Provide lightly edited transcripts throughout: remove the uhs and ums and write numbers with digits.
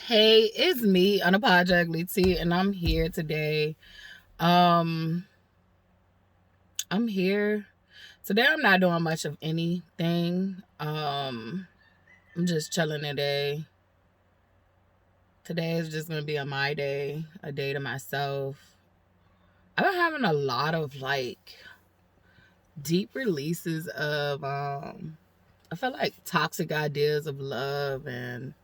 Hey, it's me, Unapologetically T, and I'm here today. Um, I'm here. Today I'm not doing much of anything. I'm just chilling today. Today is just gonna be a my day, a day to myself. I've been having a lot of deep releases of I feel like toxic ideas of love and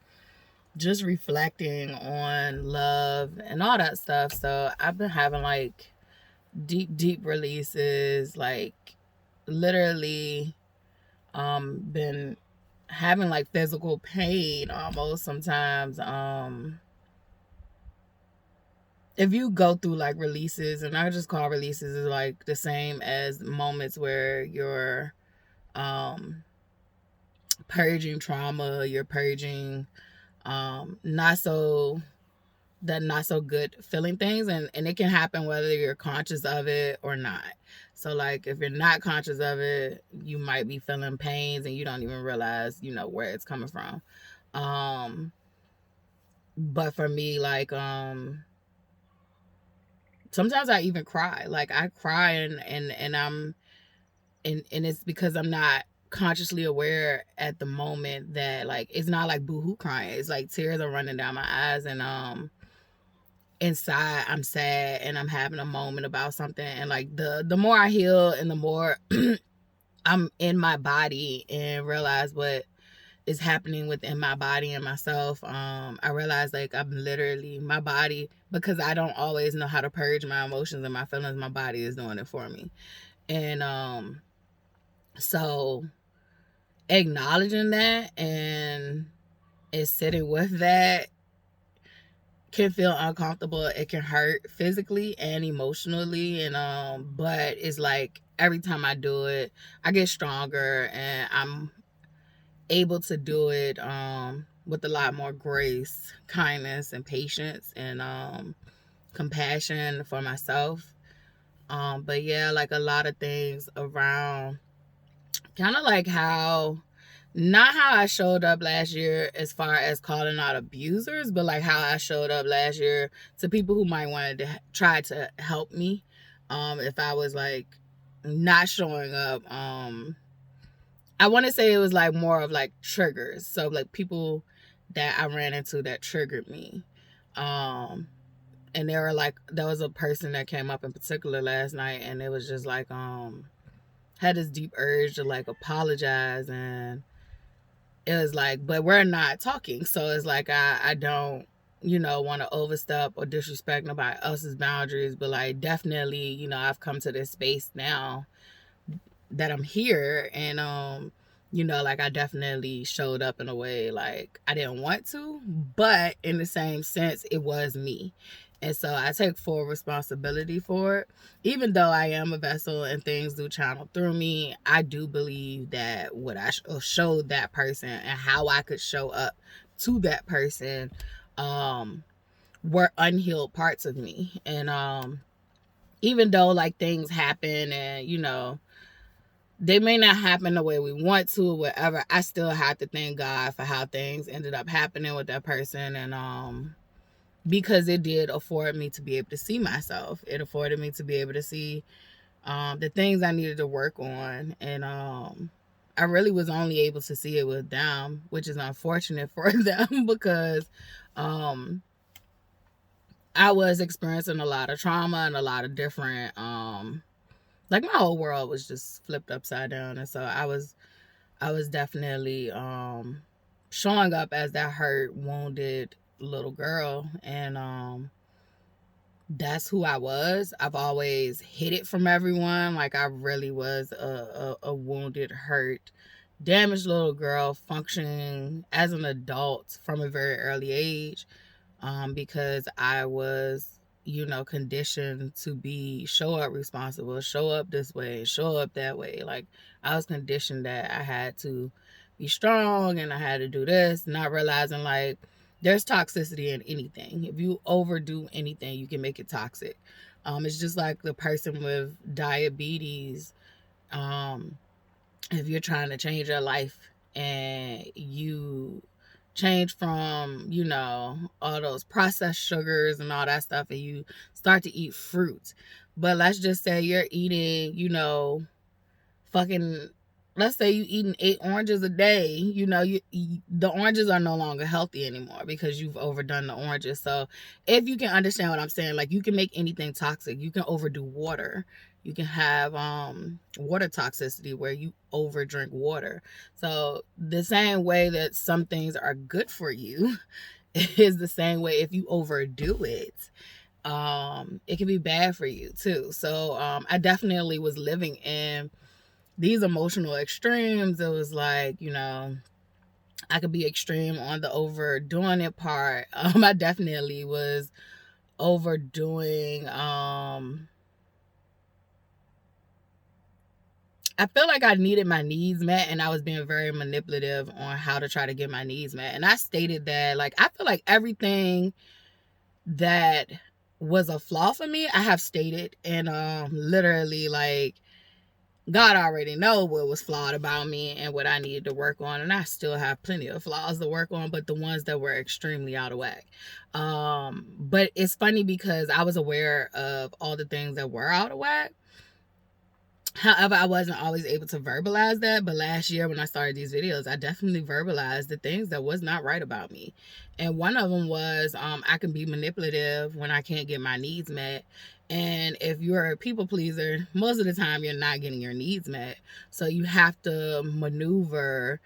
just reflecting on love and all that stuff. So I've been having deep releases, literally been having physical pain almost sometimes. If you go through releases, and I just call releases is like the same as moments where you're um purging trauma, you're purging not so the not so good feeling things, and it can happen whether you're conscious of it or not. So if you're not conscious of it, you might be feeling pains and you don't even realize where it's coming from. But for me, sometimes I even cry. I cry, and I'm and it's because I'm not consciously aware at the moment that it's not like boohoo crying. It's like tears are running down my eyes, and inside I'm sad and I'm having a moment about something, and the more I heal and the more I'm in my body and realize what is happening within my body and myself, I realize I'm literally my body, because I don't always know how to purge my emotions and my feelings. My body is doing it for me. And so acknowledging that and sitting with that can feel uncomfortable. It can hurt physically and emotionally, and but it's every time I do it, I get stronger, and I'm able to do it with a lot more grace, kindness, and patience, and compassion for myself. But yeah, a lot of things around kind of how, not how I showed up last year as far as calling out abusers, but how I showed up last year to people who might want to try to help me. If I was not showing up, I want to say it was more of triggers. So people that I ran into that triggered me. And there was a person that came up in particular last night, and it was just had this deep urge to apologize, and it was but we're not talking. So it's I don't want to overstep or disrespect nobody else's boundaries, but definitely I've come to this space now that I'm here, and I definitely showed up in a way I didn't want to, but in the same sense it was me. And so I take full responsibility for it. Even though I am a vessel and things do channel through me, I do believe that what I showed that person and how I could show up to that person were unhealed parts of me. And even though things happen, and they may not happen the way we want to or whatever, I still have to thank God for how things ended up happening with that person. And because it did afford me to be able to see myself. It afforded me to be able to see the things I needed to work on. And I really was only able to see it with them, which is unfortunate for them because I was experiencing a lot of trauma and a lot of different my whole world was just flipped upside down. And so I was definitely showing up as that hurt, wounded little girl. And that's who I was. I've always hid it from everyone. I really was a wounded, hurt, damaged little girl functioning as an adult from a very early age, because I was conditioned to be show up responsible, show up this way, show up that way. I was conditioned that I had to be strong and I had to do this, not realizing there's toxicity in anything. If you overdo anything, you can make it toxic. It's just like the person with diabetes. If you're trying to change your life and you change from, you know, all those processed sugars and all that stuff, and you start to eat fruits. But let's just say you're eating, you know, fucking, let's say you eating 8 oranges a day, you know, the oranges are no longer healthy anymore because you've overdone the oranges. So if you can understand what I'm saying, like, you can make anything toxic. You can overdo water. You can have water toxicity where you over drink water. So the same way that some things are good for you is the same way if you overdo it, it can be bad for you too. So I definitely was living in these emotional extremes. It was like, you know, I could be extreme on the overdoing it part. I definitely was overdoing. I feel like I needed my needs met, and I was being very manipulative on how to try to get my needs met. And I stated that, like, I feel like everything that was a flaw for me, I have stated, and literally, like, God already know what was flawed about me and what I needed to work on. And I still have plenty of flaws to work on, but the ones that were extremely out of whack. But it's funny because I was aware of all the things that were out of whack. However, I wasn't always able to verbalize that. But last year when I started these videos, I definitely verbalized the things that was not right about me. And one of them was I can be manipulative when I can't get my needs met. And if you're a people pleaser, most of the time you're not getting your needs met. So you have to maneuver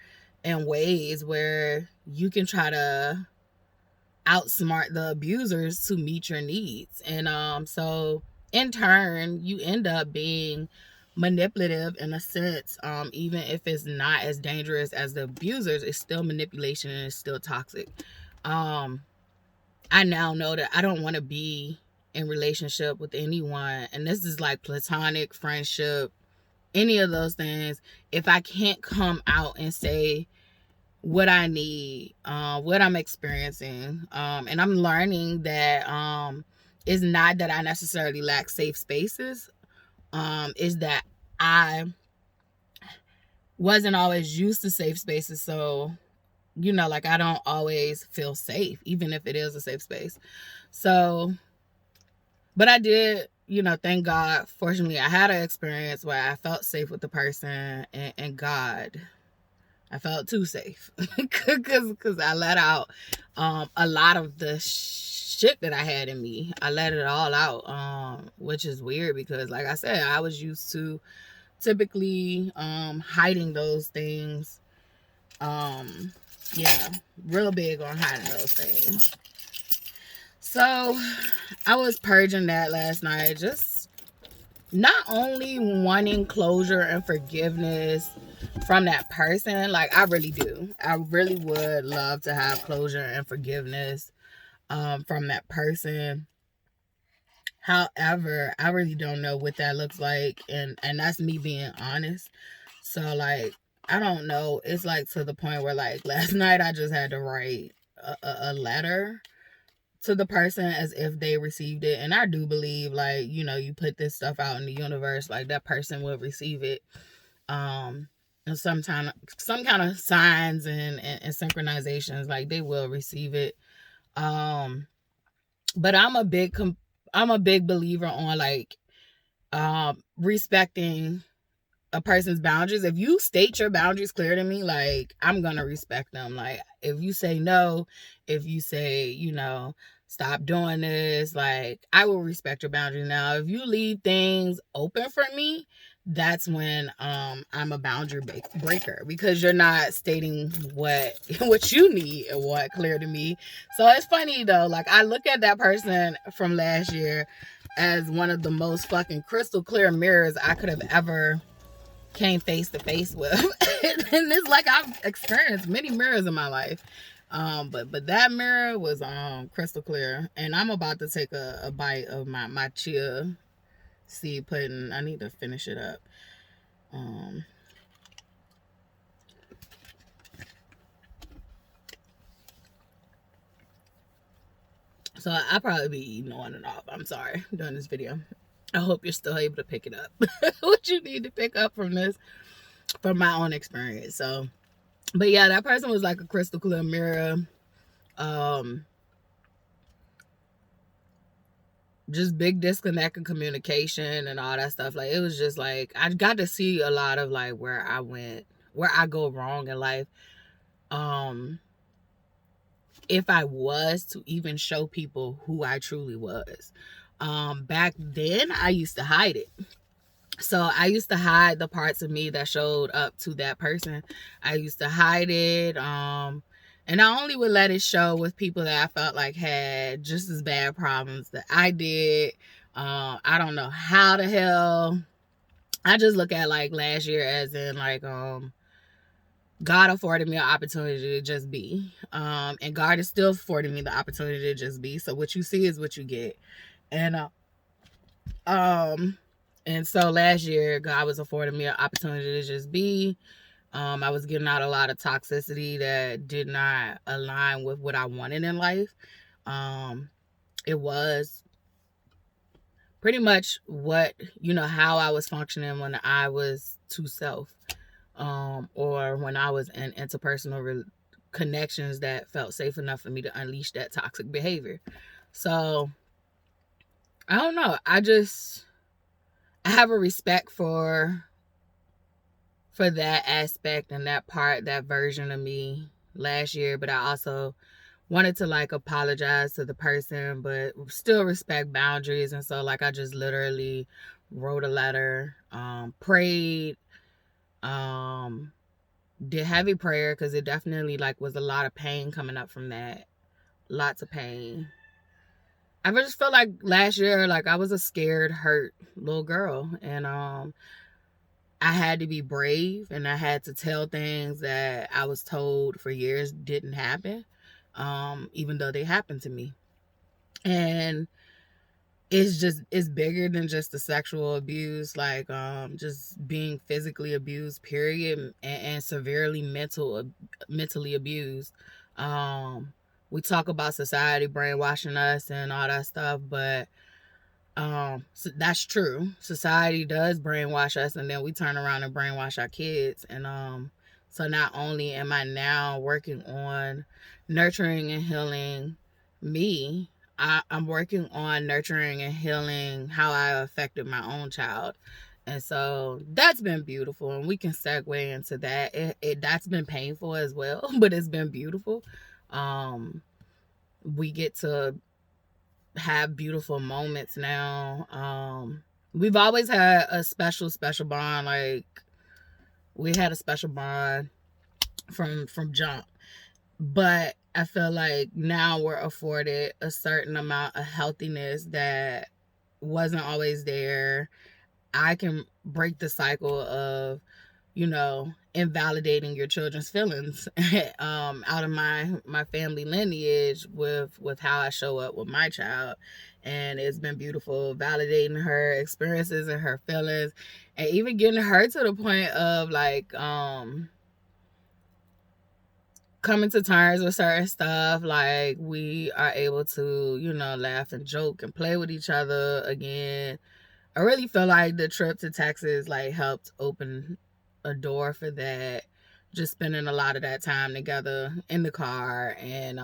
in ways where you can try to outsmart the abusers to meet your needs. And so in turn, you end up being manipulative in a sense. Even if it's not as dangerous as the abusers, it's still manipulation and it's still toxic. I now know that I don't want to be in relationship with anyone, and this is like platonic friendship, any of those things, if I can't come out and say what I need, what I'm experiencing. And I'm learning that it's not that I necessarily lack safe spaces. Is that I wasn't always used to safe spaces. So, you know, like, I don't always feel safe, even if it is a safe space. So, but I did, you know, thank God. Fortunately, I had an experience where I felt safe with the person, and God, I felt too safe because I let out a lot of the shit that I had in me. I let it all out, which is weird because, like I said, I was used to typically hiding those things. Yeah, real big on hiding those things. So I was purging that last night, just not only wanting closure and forgiveness from that person. Like, I really do. I really would love to have closure and forgiveness from that person. However, I really don't know what that looks like, and that's me being honest. So, like, I don't know. It's like to the point where, like, last night I just had to write a letter to the person as if they received it. And I do believe, like, you know, you put this stuff out in the universe, like, that person will receive it. And some kind of signs and synchronizations, like, they will receive it. But I'm a big believer on, like, respecting a person's boundaries. If you state your boundaries clear to me, like, I'm gonna respect them. Like, if you say no, if you say, you know, stop doing this, like, I will respect your boundaries. Now, if you leave things open for me, that's when I'm a boundary breaker, because you're not stating what you need and what clear to me. So it's funny though, like, I look at that person from last year as one of the most fucking crystal clear mirrors I could have ever came face to face with. And it's like, I've experienced many mirrors in my life, but that mirror was crystal clear. And I'm about to take a bite of my chia seed pudding. I need to finish it up. So I'll probably be eating on and off. I'm sorry, during this video. I hope you're still able to pick it up. What you need to pick up from this, from my own experience. So But yeah, that person was like a crystal clear mirror. Um, just big disconnect in communication and all that stuff. Like, it was just like, I got to see a lot of like where I go wrong in life. If I was to even show people who I truly was. Back then I used to hide it. So I used to hide the parts of me that showed up to that person. I used to hide it. And I only would let it show with people that I felt like had just as bad problems that I did. I don't know how the hell. I just look at like last year as in like God afforded me an opportunity to just be. And God is still affording me the opportunity to just be. So what you see is what you get. And um and so last year God was affording me an opportunity to just be. I was getting out a lot of toxicity that did not align with what I wanted in life. It was pretty much what, how I was functioning when I was too self. Or when I was in interpersonal connections that felt safe enough for me to unleash that toxic behavior. So I don't know. I have a respect for that aspect and that part, that version of me last year, but I also wanted to like apologize to the person, but still respect boundaries. And so like I just literally wrote a letter, prayed, did heavy prayer because it definitely like was a lot of pain coming up from that. Lots of pain. I just felt like last year, like I was a scared, hurt little girl, and I had to be brave, and I had to tell things that I was told for years didn't happen, even though they happened to me. And it's bigger than just the sexual abuse, like just being physically abused, period, and severely mentally abused. um we talk about society brainwashing us and all that stuff, but so that's true. Society does brainwash us, and then we turn around and brainwash our kids. And so not only am I now working on nurturing and healing me, I'm working on nurturing and healing how I affected my own child. And so that's been beautiful, and we can segue into that. That's been painful as well, but it's been beautiful. We get to have beautiful moments now. We've always had a special bond. Like, we had a special bond from jump. But I feel like now we're afforded a certain amount of healthiness that wasn't always there. I can break the cycle of, invalidating your children's feelings out of my family lineage with how I show up with my child. And it's been beautiful validating her experiences and her feelings, and even getting her to the point of like coming to terms with certain stuff. Like, we are able to, laugh and joke and play with each other again. I really feel like the trip to Texas like helped open a door for that. Just spending a lot of that time together in the car, and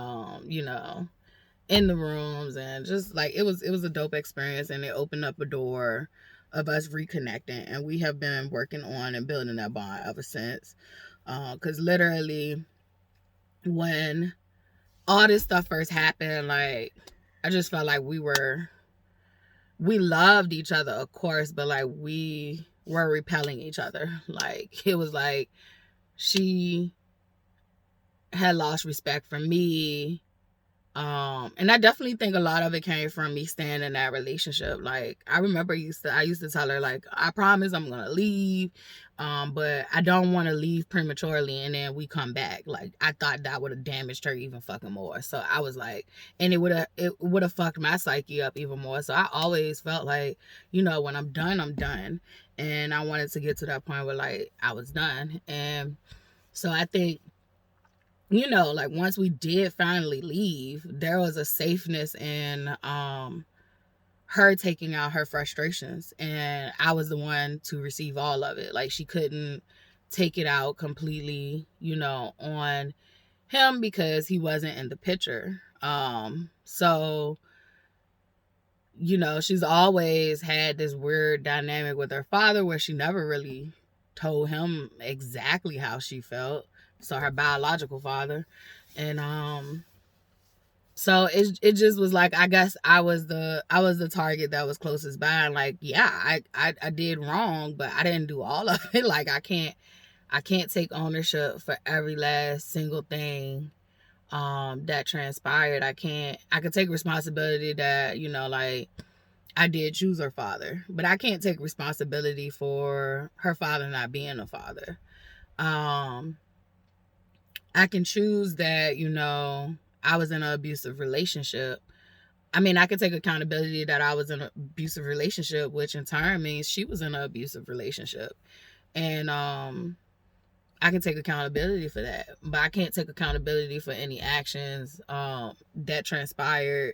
in the rooms, and just like it was a dope experience, and it opened up a door of us reconnecting, and we have been working on and building that bond ever since. Cause literally when all this stuff first happened, like I just felt like we loved each other, of course, but like we were repelling each other. Like, it was like she had lost respect for me. And I definitely think a lot of it came from me staying in that relationship. Like, I remember I used to tell her, like, I promise I'm gonna leave, but I don't want to leave prematurely and then we come back. Like, I thought that would have damaged her even fucking more. So I was like, and it would have fucked my psyche up even more. So I always felt like, when I'm done, I'm done. And I wanted to get to that point where like I was done. And so I think, like once we did finally leave, there was a safeness in her taking out her frustrations, and I was the one to receive all of it. Like, she couldn't take it out completely, on him because he wasn't in the picture. So, she's always had this weird dynamic with her father where she never really told him exactly how she felt. So her biological father. And so it just was like, I guess I was the target that was closest by, and like, yeah, I did wrong, but I didn't do all of it. Like I can't take ownership for every last single thing that transpired. I could take responsibility that, like, I did choose her father, but I can't take responsibility for her father not being a father. I can choose that, I was in an abusive relationship. I mean, I can take accountability that I was in an abusive relationship, which in turn means she was in an abusive relationship. And I can take accountability for that, but I can't take accountability for any actions that transpired,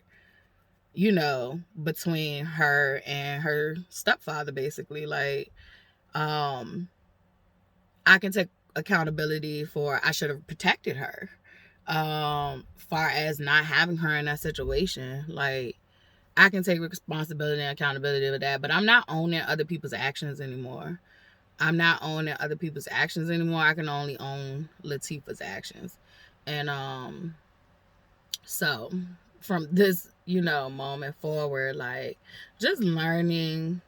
between her and her stepfather, basically. Like, I can take accountability for I should have protected her. Far as not having her in that situation, like, I can take responsibility and accountability for that, but I'm not owning other people's actions anymore. I can only own Latifah's actions. And so from this, moment forward, like, just learning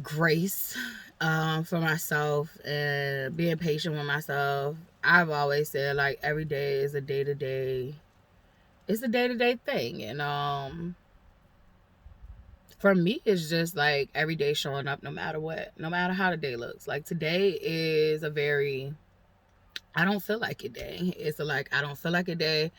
grace for myself and being patient with myself. I've always said, like, every day is a day-to-day thing. And for me, it's just like every day showing up no matter what, no matter how the day looks. Like, today is a very I don't feel like a day. It's like, I don't feel like a day.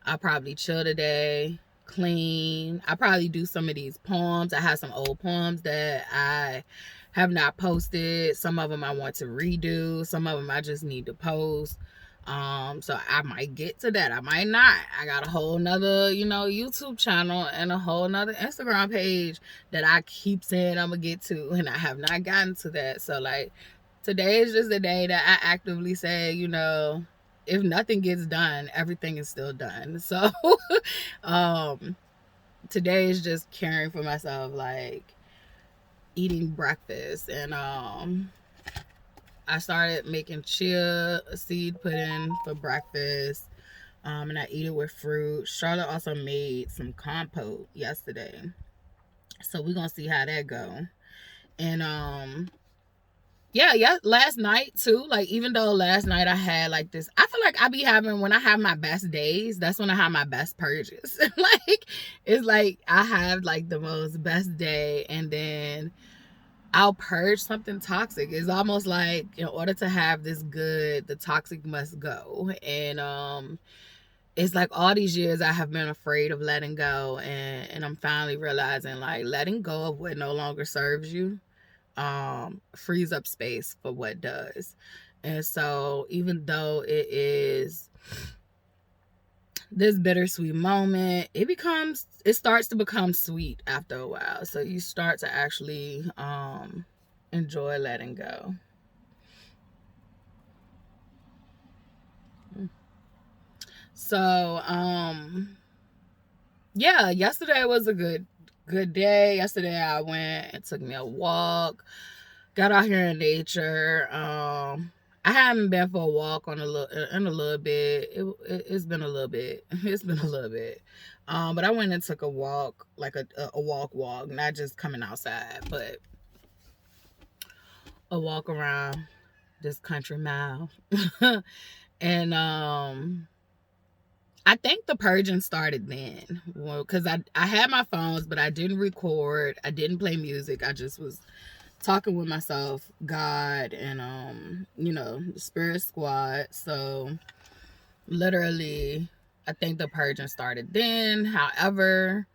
I'll probably chill today, clean. I probably do some of these poems. I have some old poems that I have not posted. Some of them I want to redo. Some of them I just need to post. So I might get to that. I might not. I got a whole nother, YouTube channel and a whole nother Instagram page that I keep saying I'm gonna get to, and I have not gotten to that. So, like, today is just a day that I actively say, if nothing gets done, everything is still done. So today is just caring for myself, like eating breakfast. And I started making chia seed pudding for breakfast. And I eat it with fruit. Charlotte also made some compote yesterday, so we're gonna see how that go. And yeah, last night too, like, even though last night I had like this, I feel like I be having, when I have my best days, that's when I have my best purges. Like, it's like I have like the most best day, and then I'll purge something toxic. It's almost like, in order to have this good, the toxic must go. And it's like all these years I have been afraid of letting go, and I'm finally realizing, like, letting go of what no longer serves you frees up space for what does. And so, even though it is this bittersweet moment, it starts to become sweet after a while. So you start to actually enjoy letting go. So yeah, yesterday was a good day. Yesterday I went and took me a walk, got out here in nature. I haven't been for a walk in a little bit. It's been a little bit. It's been a little bit. But I went and took a walk, like a walk, not just coming outside, but a walk around this country mile. And I think the purging started then. Well, because I had my phones, but I didn't record. I didn't play music. I just was talking with myself, God, and the spirit squad. So literally, I think the purging started then. However,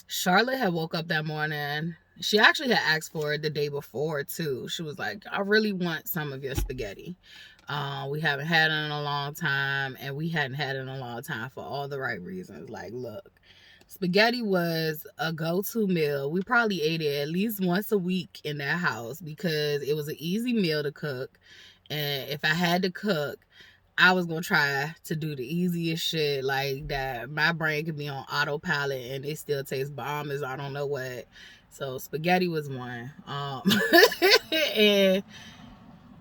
Charlotte had woke up that morning. She actually had asked for it the day before too. She was like, I really want some of your spaghetti. We haven't had it in a long time, and we hadn't had it in a long time for all the right reasons. Like, look, Spaghetti was a go-to meal. We probably ate it at least once a week in that house because it was an easy meal to cook. And if I had to cook, I was gonna try to do the easiest shit like that. My brain could be on autopilot and it still tastes bomb as I don't know what. So spaghetti was one.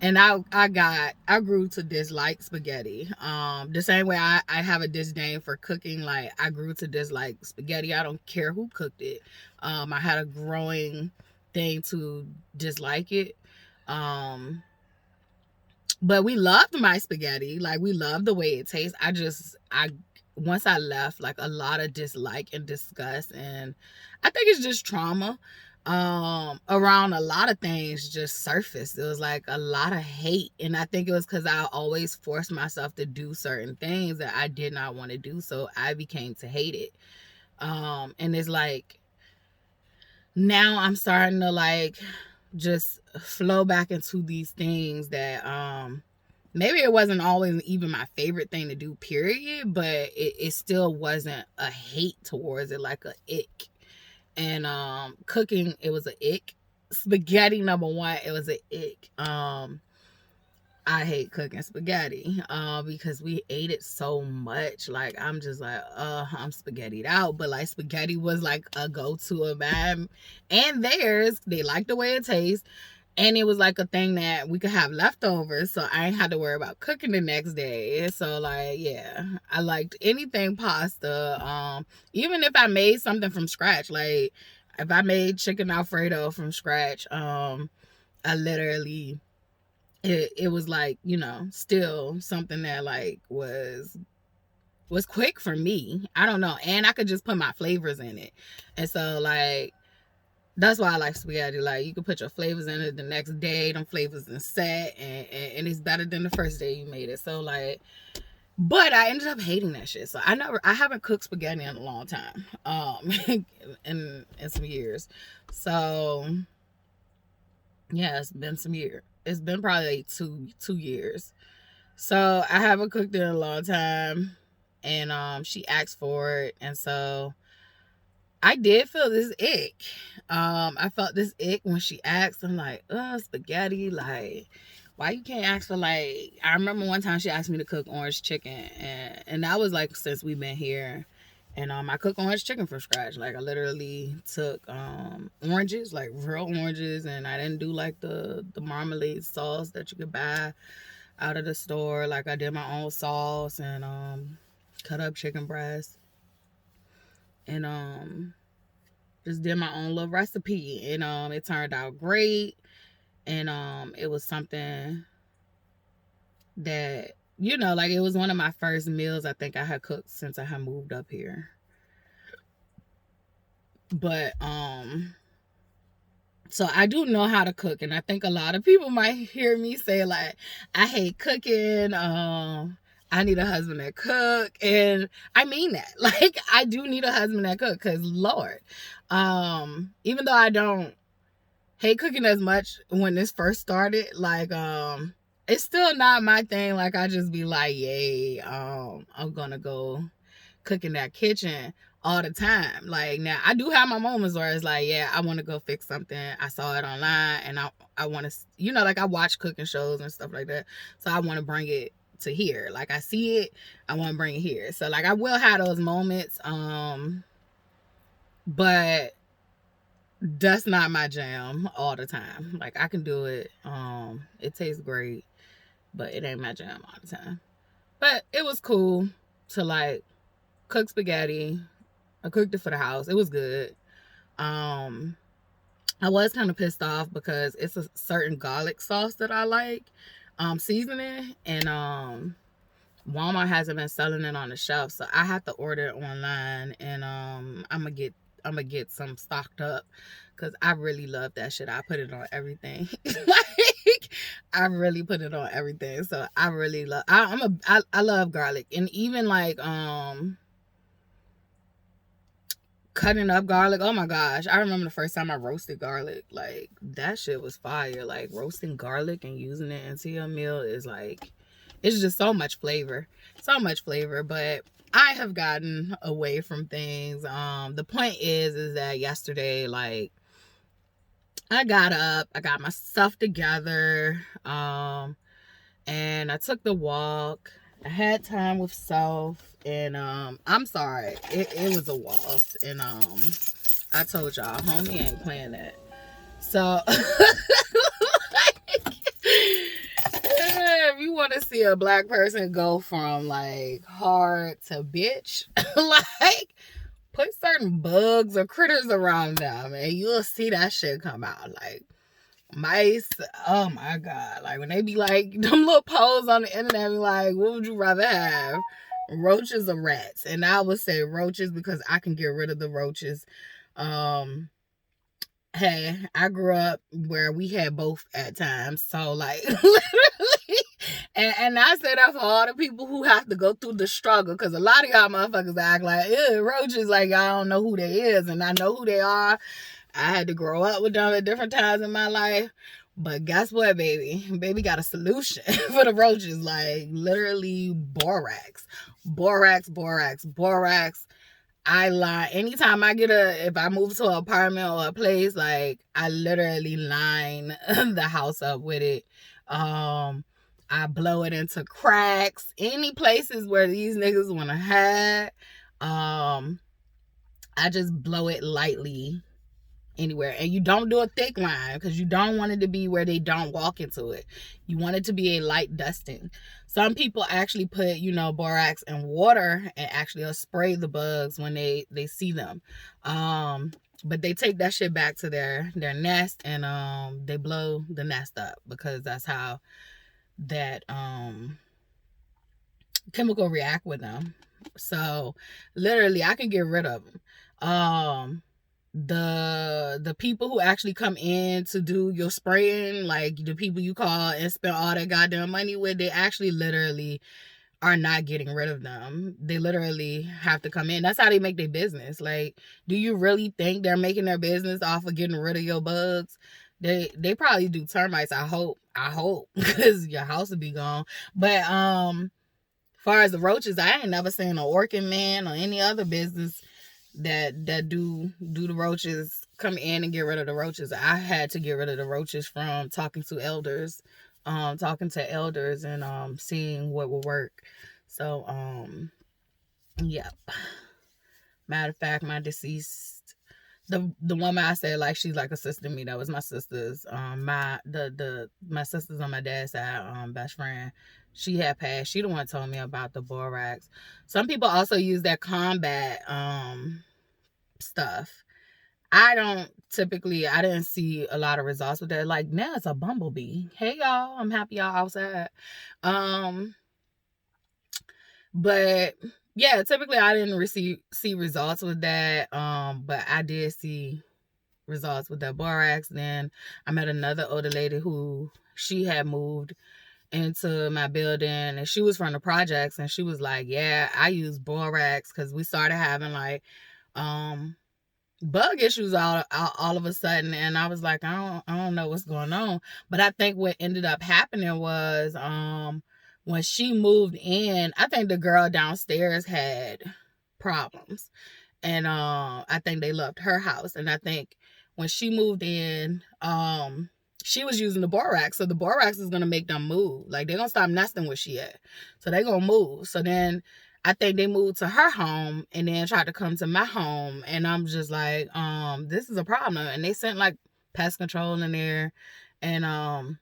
And I grew to dislike spaghetti. The same way I have a disdain for cooking, like I grew to dislike spaghetti. I don't care who cooked it. I had a growing thing to dislike it. But we loved my spaghetti. Like we loved the way it tastes. I once I left, like a lot of dislike and disgust, and I think it's just trauma around a lot of things just surfaced. It was like a lot of hate, and I think it was because I always forced myself to do certain things that I did not want to do, so I became to hate it. And it's like now I'm starting to like just flow back into these things that maybe it wasn't always even my favorite thing to do, period, but it still wasn't a hate towards it, like a ick. And cooking, it was an ick. Spaghetti, number one, it was an ick. I hate cooking spaghetti because we ate it so much. Like I'm just like, I'm spaghettied out. But like spaghetti was like a go-to of mine and theirs. They like the way it tastes. And it was like a thing that we could have leftovers, so I ain't had to worry about cooking the next day. So like, yeah, I liked anything pasta. Even if I made something from scratch, like if I made chicken Alfredo from scratch, I literally, it was like, you know, still something that like was quick for me. I don't know, and I could just put my flavors in it, and so like. That's why I like spaghetti. Like, you can put your flavors in it the next day. Them flavors in set. And it's better than the first day you made it. So, like... But I ended up hating that shit. So, I haven't cooked spaghetti in a long time. In some years. So, yeah, it's been some years. It's been probably 2 years. So, I haven't cooked it in a long time. And, she asked for it. And so... I did feel this ick. I felt this ick when she asked. I'm like, spaghetti. Like, why you can't ask for like? I remember one time she asked me to cook orange chicken, and that was like since we've been here, and I cook orange chicken from scratch. Like I literally took oranges, like real oranges, and I didn't do like the marmalade sauce that you could buy out of the store. Like I did my own sauce and cut up chicken breast. And just did my own little recipe, and it turned out great. And it was something that, you know, like it was one of my first meals I think I had cooked since I had moved up here. But so I do know how to cook, and I think a lot of people might hear me say like I hate cooking, I need a husband that cook, and I mean that. Like, I do need a husband that cook, because Lord, even though I don't hate cooking as much when this first started, like, it's still not my thing. Like, I just be like, yay, I'm gonna go cook in that kitchen all the time. Like, now, I do have my moments where it's like, yeah, I want to go fix something. I saw it online, and I want to, you know, like, I watch cooking shows and stuff like that, so I want to bring it to here. Like I see it, I want to bring it here. So like I will have those moments, but that's not my jam all the time. Like I can do it, it tastes great, but it ain't my jam all the time. But it was cool to like cook spaghetti. I cooked it for the house. It was good. I was kind of pissed off because it's a certain garlic sauce that I like seasoning, and Walmart hasn't been selling it on the shelf, so I have to order it online, and I'm gonna get some stocked up because I really love that shit. I put it on everything. Like I really put it on everything. So I really love. I love garlic, and even like cutting up garlic. Oh my gosh, I remember the first time I roasted garlic. Like that shit was fire. Like roasting garlic and using it into your meal is like, it's just so much flavor. But I have gotten away from things. The point is that yesterday, like, I got up, I got my stuff together, and I took the walk. I had time with self, and I'm sorry, it was a waltz, and I told y'all, homie ain't playing that. So, if you want to see a black person go from like hard to bitch, like put certain bugs or critters around them, and you'll see that shit come out. Like mice, oh my god! Like when they be like them little posts on the internet, be like, what would you rather have? Roaches or rats? And I would say roaches because I can get rid of the roaches. Hey, I grew up where we had both at times. So, like, literally. And I say that for all the people who have to go through the struggle. Because a lot of y'all motherfuckers act like, roaches, like, y'all don't know who they is. And I know who they are. I had to grow up with them at different times in my life. But guess what, baby? Baby got a solution for the roaches. Like, literally, borax. Borax. I lie. Anytime if I move to an apartment or a place, like I literally line the house up with it. I blow it into cracks. Any places where these niggas want to hide, I just blow it lightly anywhere. And you don't do a thick line because you don't want it to be where they don't walk into it. You want it to be a light dusting. Some people actually put, borax and water and actually spray the bugs when they see them. But they take that shit back to their nest and they blow the nest up because that's how that chemical react with them. So literally I can get rid of them. The people who actually come in to do your spraying, like the people you call and spend all that goddamn money with, they actually literally are not getting rid of them. They literally have to come in. That's how they make their business. Like, do you really think they're making their business off of getting rid of your bugs? They probably do termites. I hope because your house would be gone. But far as the roaches, I ain't never seen an Orkin man or any other business that do the roaches come in and get rid of the roaches. I had to get rid of the roaches from talking to elders and seeing what will work. So yeah. Matter of fact, my deceased, the woman I said like she's like assisting me, that was my sister's my sister's on my dad's side best friend. She had passed. She the one told me about the borax. Some people also use that combat stuff. I didn't see a lot of results with that. Like now it's a bumblebee. Hey y'all, I'm happy y'all outside. But yeah, typically I didn't see results with that. But I did see results with that borax. Then I met another older lady who she had moved into my building and she was from the projects and she was like, yeah, I use borax because we started having like bug issues all of a sudden, and I was like, I don't know what's going on. But I think what ended up happening was when she moved in, I think the girl downstairs had problems, and I think they loved her house, and I think when she moved in, she was using the borax, so the borax is gonna make them move. Like they're gonna stop nesting where she at, so they're gonna move. So then I think they moved to her home and then tried to come to my home, and I'm just like, this is a problem. And they sent like pest control in there, and I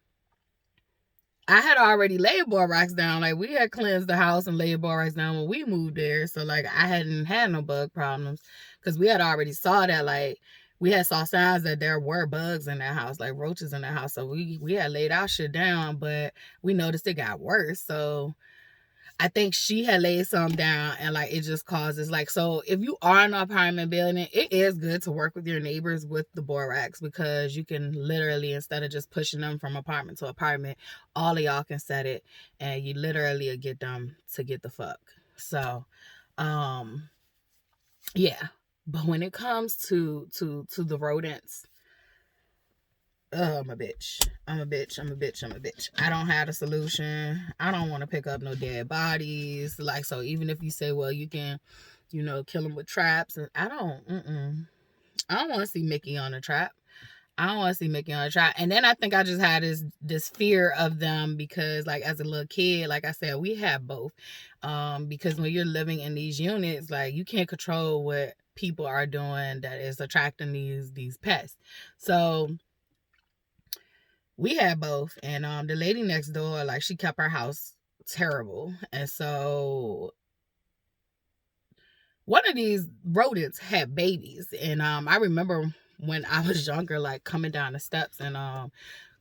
had already laid borax down. Like we had cleansed the house and laid borax down when we moved there, so like I hadn't had no bug problems because we had already saw that like. We had saw signs that there were bugs in that house, like roaches in that house. So we had laid our shit down, but we noticed it got worse. So I think she had laid some down and like it just causes like, so if you are in an apartment building, it is good to work with your neighbors with the borax because you can literally, instead of just pushing them from apartment to apartment, all of y'all can set it and you literally get them to get the fuck. So, yeah. But when it comes to the rodents, I'm a bitch. I'm a bitch. I'm a bitch. I'm a bitch. I don't have a solution. I don't want to pick up no dead bodies. Like, so even if you say, well, you can, kill them with traps, and I don't want to see Mickey on a trap. I don't want to see Mickey on a trap. And then I think I just had this fear of them because, like, as a little kid, like I said, we have both. Because when you're living in these units, like, you can't control what people are doing that is attracting these pests. So we had both. And the lady next door, like, she kept her house terrible. And so one of these rodents had babies. And I remember when I was younger, like, coming down the steps and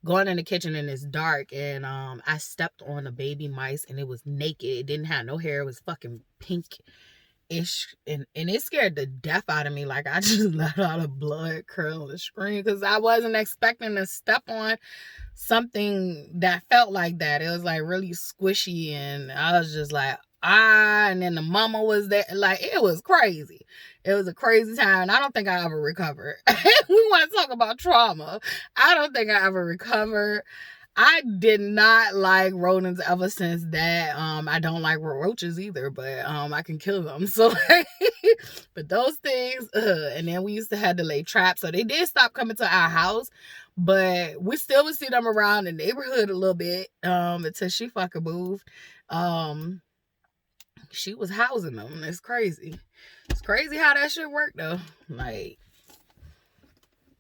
going in the kitchen and it's dark, and I stepped on a baby mice and it was naked. It didn't have no hair. It was fucking pink-ish, and it scared the death out of me. Like, I just let out a blood curdling scream because I wasn't expecting to step on something that felt like that. It was like really squishy, and I was just like, and then the mama was there. Like, it was crazy. It was a crazy time, and I don't think I ever recovered. We want to talk about trauma. I don't think I ever recovered. I did not like rodents ever since that. I don't like roaches either, but I can kill them. So, but those things, and then we used to have to lay traps, so they did stop coming to our house, but we still would see them around the neighborhood a little bit, until she fucking moved. She was housing them. It's crazy. It's crazy how that shit worked though. Like,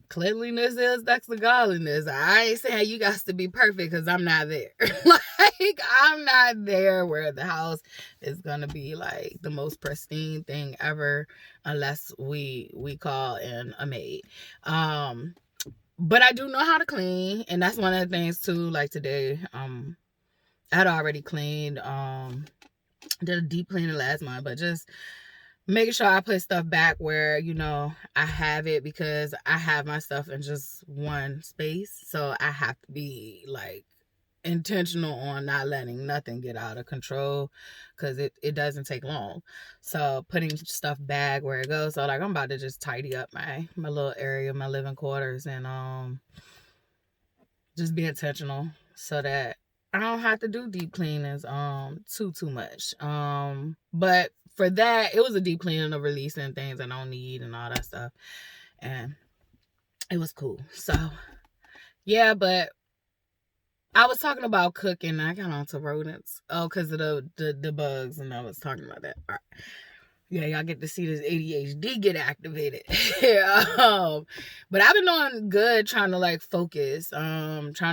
cleanliness is next to godliness. I ain't saying you got to be perfect because I'm not there. Like, I'm not there where the house is gonna be like the most pristine thing ever, unless we call in a maid. But I do know how to clean, and that's one of the things too. Like today, I'd already cleaned. Did a deep cleaning last month, but just making sure I put stuff back where, I have it, because I have my stuff in just one space. So I have to be like intentional on not letting nothing get out of control, because it doesn't take long. So putting stuff back where it goes. So like, I'm about to just tidy up my little area, my living quarters, and just be intentional so that I don't have to do deep cleanings too much. But for that, it was a deep cleaning of releasing things I don't need and all that stuff. And it was cool. So yeah, but I was talking about cooking. I got onto rodents. Oh, because of the bugs, and I was talking about that. All right. Yeah, y'all get to see this ADHD get activated. But I've been doing good trying to like focus. Hopefully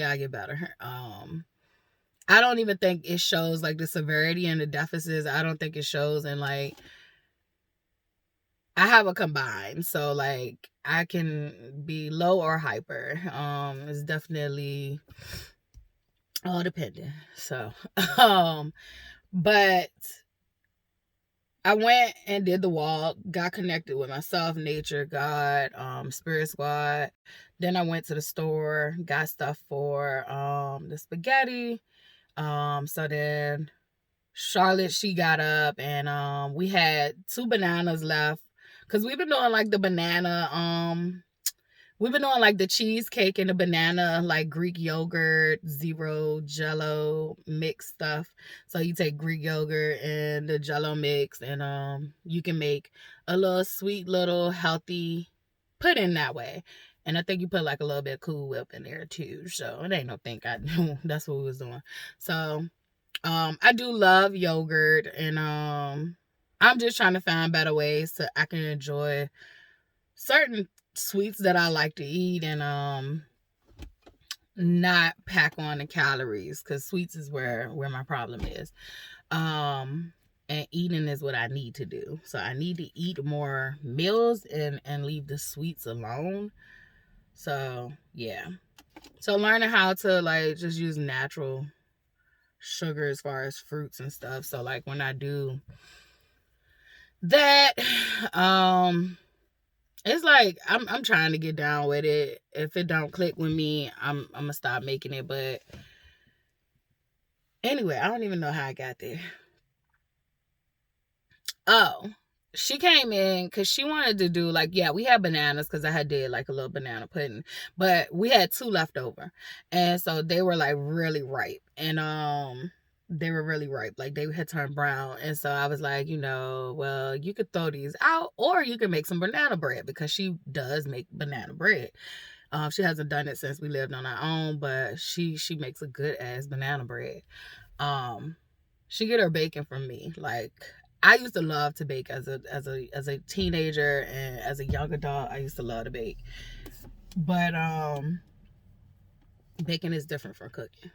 I get better. I don't even think it shows like the severity and the deficits. I don't think it shows in like, I have a combined. So like, I can be low or hyper. It's definitely all dependent. So, but I went and did the walk, got connected with myself, nature, God, Spirit Squad. Then I went to the store, got stuff for the spaghetti. So then Charlotte, she got up, and we had 2 bananas left, because we've been doing like the banana, we've been doing like the cheesecake and the banana, like Greek yogurt, zero Jello mix stuff. So you take Greek yogurt and the Jello mix, and you can make a little sweet, little healthy pudding that way. And I think you put like a little bit of Cool Whip in there too. So it ain't no think I knew. That's what we was doing. So I do love yogurt, and I'm just trying to find better ways so I can enjoy certain sweets that I like to eat, and not pack on the calories, because sweets is where my problem is. And eating is what I need to do. So I need to eat more meals and leave the sweets alone. So yeah. So learning how to like just use natural sugar as far as fruits and stuff. So like when I do that, it's like I'm trying to get down with it. If it don't click with me, I'm gonna stop making it. But anyway, I don't even know how I got there. Oh, she came in because she wanted to do like, yeah, we had bananas because I had did like a little banana pudding, but we had 2 left over, and so they were like really ripe, and they were really ripe, like they had turned brown, and so I was like, well, you could throw these out, or you can make some banana bread because she does make banana bread. She hasn't done it since we lived on our own, but she makes a good ass banana bread. She get her bacon from me. Like, I used to love to bake as a teenager, and as a young adult, I used to love to bake. But baking is different from cooking.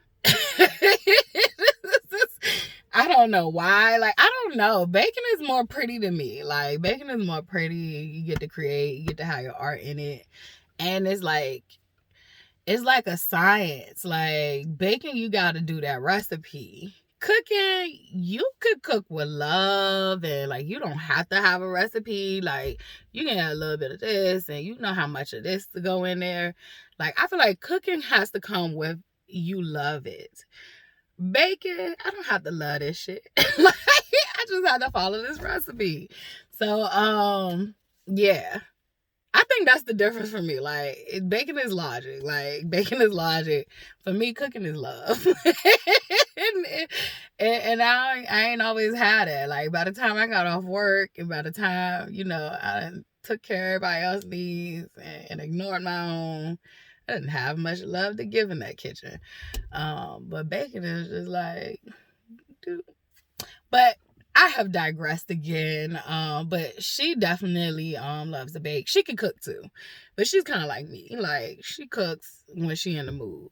I don't know why. Like, I don't know. Baking is more pretty to me. Like, baking is more pretty. You get to create, you get to have your art in it. And it's like a science. Like, baking, you got to do that recipe. Cooking, you could cook with love, and like, you don't have to have a recipe. Like, you can add a little bit of this, and you know how much of this to go in there. Like, I feel like cooking has to come with you love it. Baking, I don't have to love this shit. Like, I just have to follow this recipe. So yeah, I think that's the difference for me. Like, baking is logic. Like, baking is logic. For me, cooking is love. and I ain't always had it. Like, by the time I got off work, and by the time, I took care of everybody else's needs and ignored my own, I didn't have much love to give in that kitchen. But baking is just like, dude. But I have digressed again. But she definitely loves to bake. She can cook too, but she's kind of like me. Like, she cooks when she in the mood.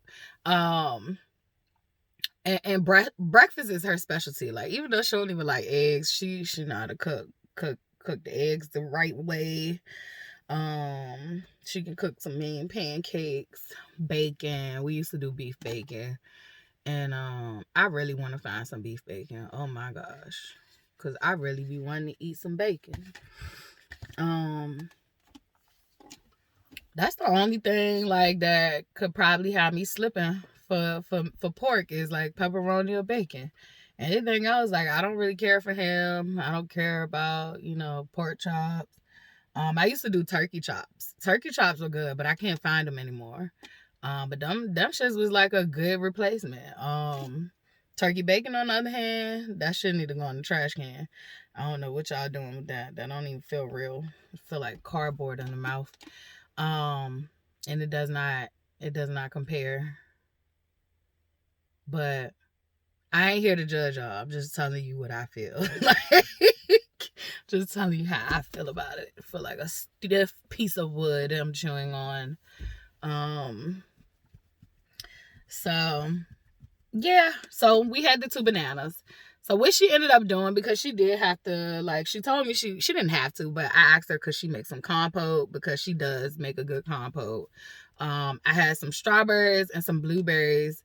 And breakfast is her specialty. Like, even though she don't even like eggs, she know how to cook the eggs the right way. She can cook some mean pancakes, bacon. We used to do beef bacon, and I really want to find some beef bacon. Oh my gosh, because I really be wanting to eat some bacon. That's the only thing like that could probably have me slipping for pork, is like pepperoni or bacon. Anything else, like, I don't really care for ham. I don't care about pork chops. I used to do turkey chops. Turkey chops were good, but I can't find them anymore. But them shits was like a good replacement. Turkey bacon, on the other hand, that shit need to go in the trash can. I don't know what y'all doing with that. That don't even feel real. It feel like cardboard in the mouth. And it does not compare. But I ain't here to judge y'all. I'm just telling you what I feel. Like, just telling you how I feel about it. I feel like a stiff piece of wood I'm chewing on. So yeah. So we had the 2 bananas. So what she ended up doing, because she did have to, like, she told me she didn't have to, but I asked her, could she make some compote, because she does make a good compote. I had some strawberries and some blueberries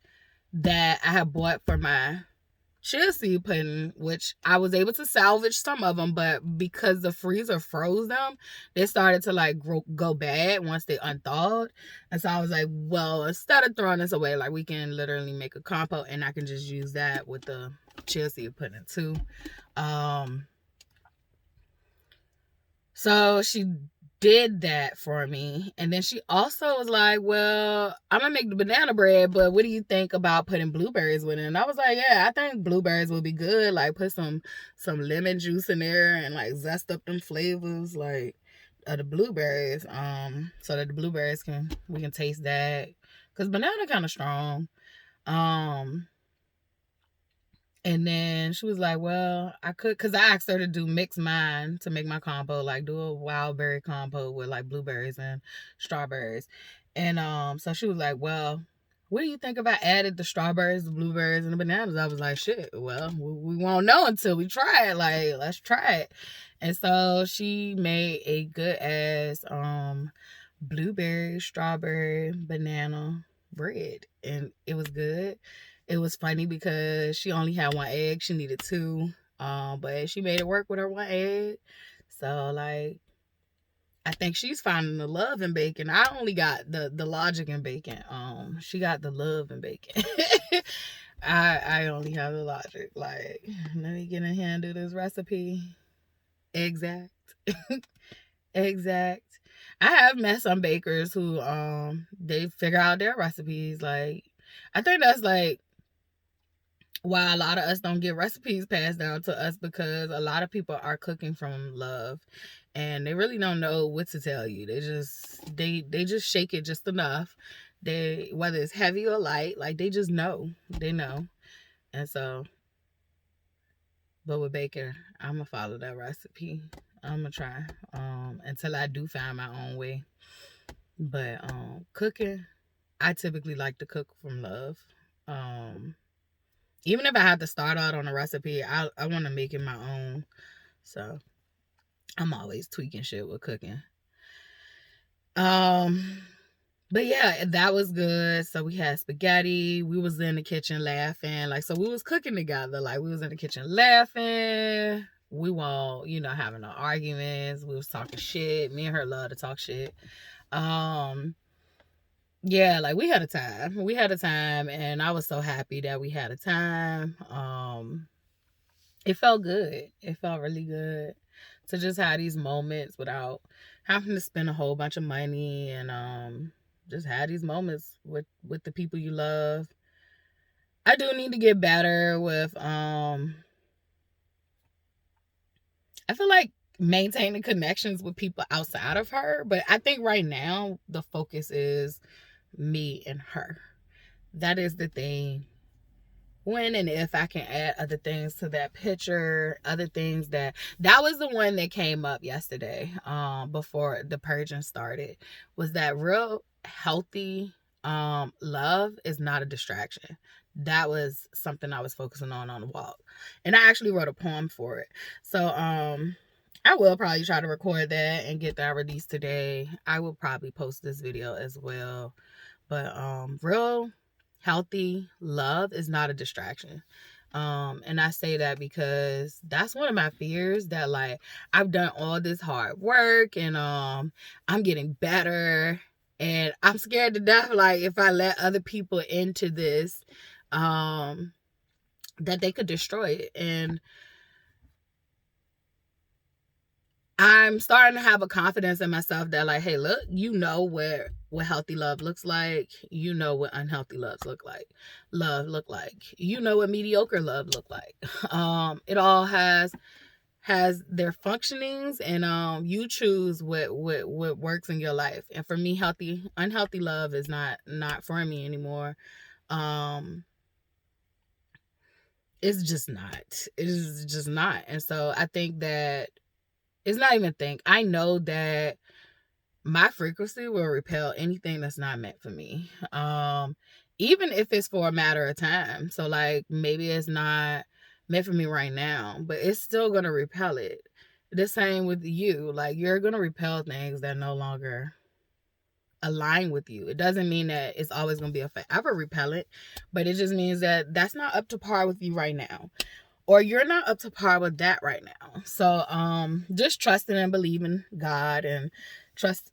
that I had bought for my chia seed pudding, which I was able to salvage some of them, but because the freezer froze them, they started to like go bad once they unthawed. And so I was like, well, instead of throwing this away, like, we can literally make a compote, and I can just use that with the chia seed pudding too. So she did that for me, and then she also was like, well, I'm gonna make the banana bread, but what do you think about putting blueberries with it? And I was like, yeah, I think blueberries would be good. Like, put some lemon juice in there and like zest up them flavors, like, of the blueberries, so that the blueberries we can taste that, because banana kind of strong. And then she was like, well, I could, because I asked her to do mix mine to make my compote, like do a wild berry compote with like blueberries and strawberries. And so she was like, well, what do you think if I added the strawberries, the blueberries, and the bananas? I was like, shit, well, we won't know until we try it. Like, let's try it. And so she made a good ass blueberry, strawberry, banana bread. And it was good. It was funny because she only had 1 egg. She needed 2. But she made it work with her 1 egg. So, like, I think she's finding the love in bacon. I only got the logic in bacon. She got the love in bacon. I only have the logic. Like, let me get in here and do this recipe. Exact. Exact. I have met some bakers who they figure out their recipes. Like, I think that's like why a lot of us don't get recipes passed down to us, because a lot of people are cooking from love and they really don't know what to tell you. They just shake it just enough. They, whether it's heavy or light, like they just know. They know. And so, but with bacon, I'm gonna follow that recipe. I'm gonna try until I do find my own way. But cooking, I typically like to cook from love. Um Even if I have to start out on a recipe, I want to make it my own. So I'm always tweaking shit with cooking. Um, but yeah, that was good. So we had spaghetti. We was in the kitchen laughing. Like, so we was cooking together. Like, we was in the kitchen laughing. We were, having no arguments. We was talking shit. Me and her love to talk shit. Yeah, like we had a time. We had a time, and I was so happy that we had a time. It felt good. It felt really good to just have these moments without having to spend a whole bunch of money, and just have these moments with the people you love. I do need to get better with I feel like maintaining connections with people outside of her, but I think right now the focus is me and her. That is the thing. When and if I can add other things to that picture, other things that was the one that came up yesterday, before the purging started, was that real healthy love is not a distraction. That was something I was focusing on the walk, and I actually wrote a poem for it. So I will probably try to record that and get that released today. I will probably post this video as well. But real healthy love is not a distraction. And I say that because that's one of my fears, that like I've done all this hard work and I'm getting better, and I'm scared to death, like if I let other people into this, that they could destroy it. And I'm starting to have a confidence in myself that like, hey, look, what healthy love looks like. You know what unhealthy loves look like. You know what mediocre love look like. It all has their functionings, and you choose what works in your life. And for me, unhealthy love is not for me anymore. It's just not. It is just not. And so I think that it's not even think. I know that my frequency will repel anything that's not meant for me. Even if it's for a matter of time. So like maybe it's not meant for me right now, but it's still gonna repel it. The same with you. Like you're gonna repel things that no longer align with you. It doesn't mean that it's always gonna be a forever repellent, but it just means that that's not up to par with you right now, or you're not up to par with that right now. So just trusting and believing God, and trust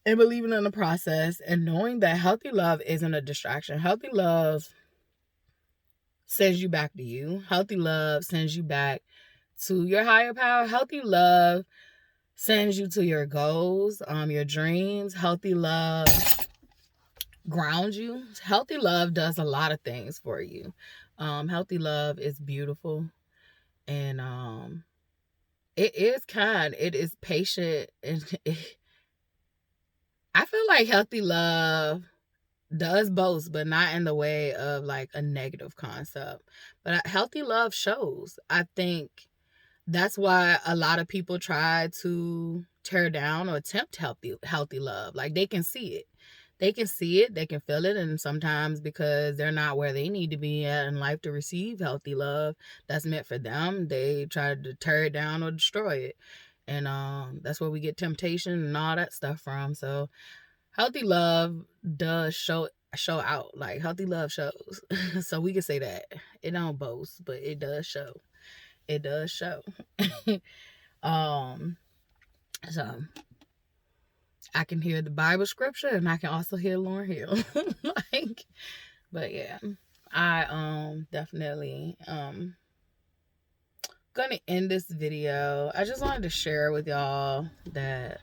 and believing in the process, and knowing that healthy love isn't a distraction. Healthy love sends you back to you. Healthy love sends you back to your higher power. Healthy love sends you to your goals, your dreams. Healthy love grounds you. Healthy love does a lot of things for you. Healthy love is beautiful, and it is kind, it is patient, and I feel like healthy love does both, but not in the way of like a negative concept. But healthy love shows. I think that's why a lot of people try to tear down or attempt healthy love. Like they can see it. They can see it, they can feel it, and sometimes because they're not where they need to be at in life to receive healthy love that's meant for them, they try to tear it down or destroy it. And that's where we get temptation and all that stuff from. So healthy love does show out. Like healthy love shows. So we can say that. It don't boast, but it does show. It does show. So I can hear the Bible scripture, and I can also hear Lauryn Hill. Like, but yeah, I definitely gonna end this video. I just wanted to share with y'all that,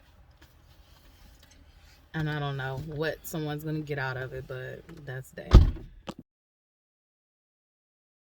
and I don't know what someone's gonna get out of it, but that's that.